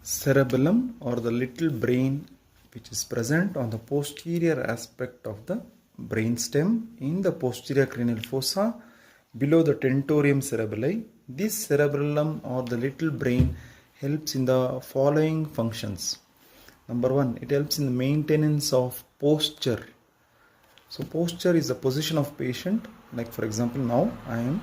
Cerebellum, or the little brain, which is present on the posterior aspect of the brainstem in the posterior cranial fossa below the tentorium cerebelli. This cerebellum, or the little brain, helps in the following functions. Number one, it helps in the maintenance of posture. So posture is the position of patient. Like for example, now I am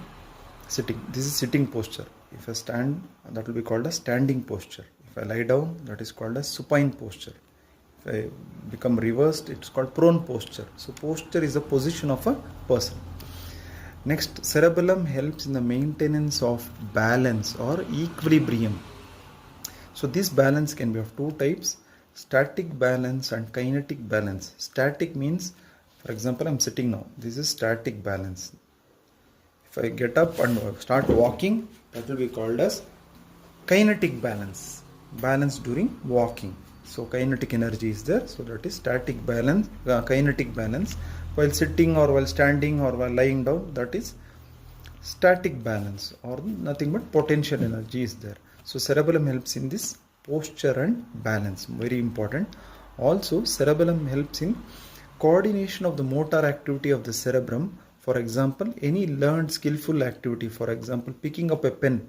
sitting. This is sitting posture. If I stand, that will be called a standing posture. If I lie down, that is called a supine posture. If I become reversed, it's called prone posture. So posture is the position of a person. Next, cerebellum helps in the maintenance of balance or equilibrium. So this balance can be of two types: static balance and kinetic balance. Static means, for example, I'm sitting now. This is static balance. If I get up and start walking, that will be called as kinetic balance. Balance during walking. So kinetic energy is there. So that is static balance, kinetic balance. While sitting or while standing or while lying down, that is static balance, or nothing but potential energy is there. So cerebellum helps in this posture and balance. Very important. Also, cerebellum helps in coordination of the motor activity of the cerebrum. For example, any learned skillful activity, for example, picking up a pen.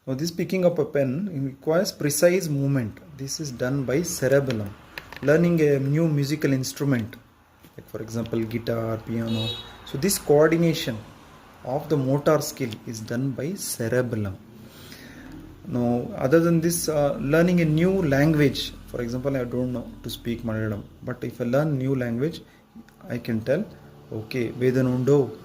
Now this picking up a pen requires precise movement. This is done by cerebellum. Learning a new musical instrument, like for example guitar, piano. So this coordination of the motor skill is done by cerebellum. Now other than this, learning a new language. For example, I don't know to speak Malayalam, but if I learn new language, I can tell, okay, Vedanundo,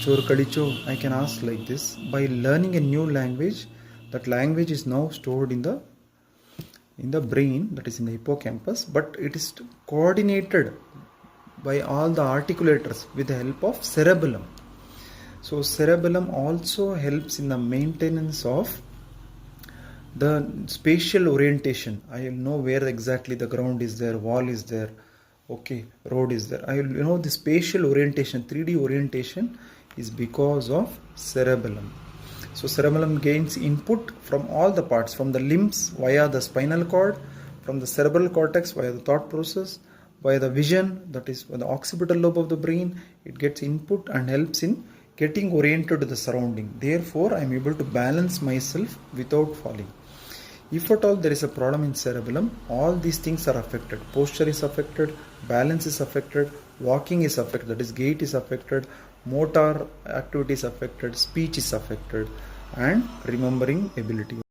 Chor Kadicho, I can ask like this. By learning a new language, that language is now stored in the brain, that is in the hippocampus, but it is coordinated by all the articulators with the help of cerebellum. So cerebellum also helps in the maintenance of the spatial orientation. I will know where exactly the ground is there, wall is there, okay, road is there. I will know the spatial orientation, 3D orientation is because of cerebellum. So cerebellum gains input from all the parts, from the limbs via the spinal cord, from the cerebral cortex via the thought process, via the vision, that is the occipital lobe of the brain. It gets input and helps in getting oriented to the surrounding. Therefore, I am able to balance myself without falling. If at all there is a problem in cerebellum, all these things are affected. Posture is affected, balance is affected, walking is affected, that is gait is affected, motor activity is affected, speech is affected, and remembering ability.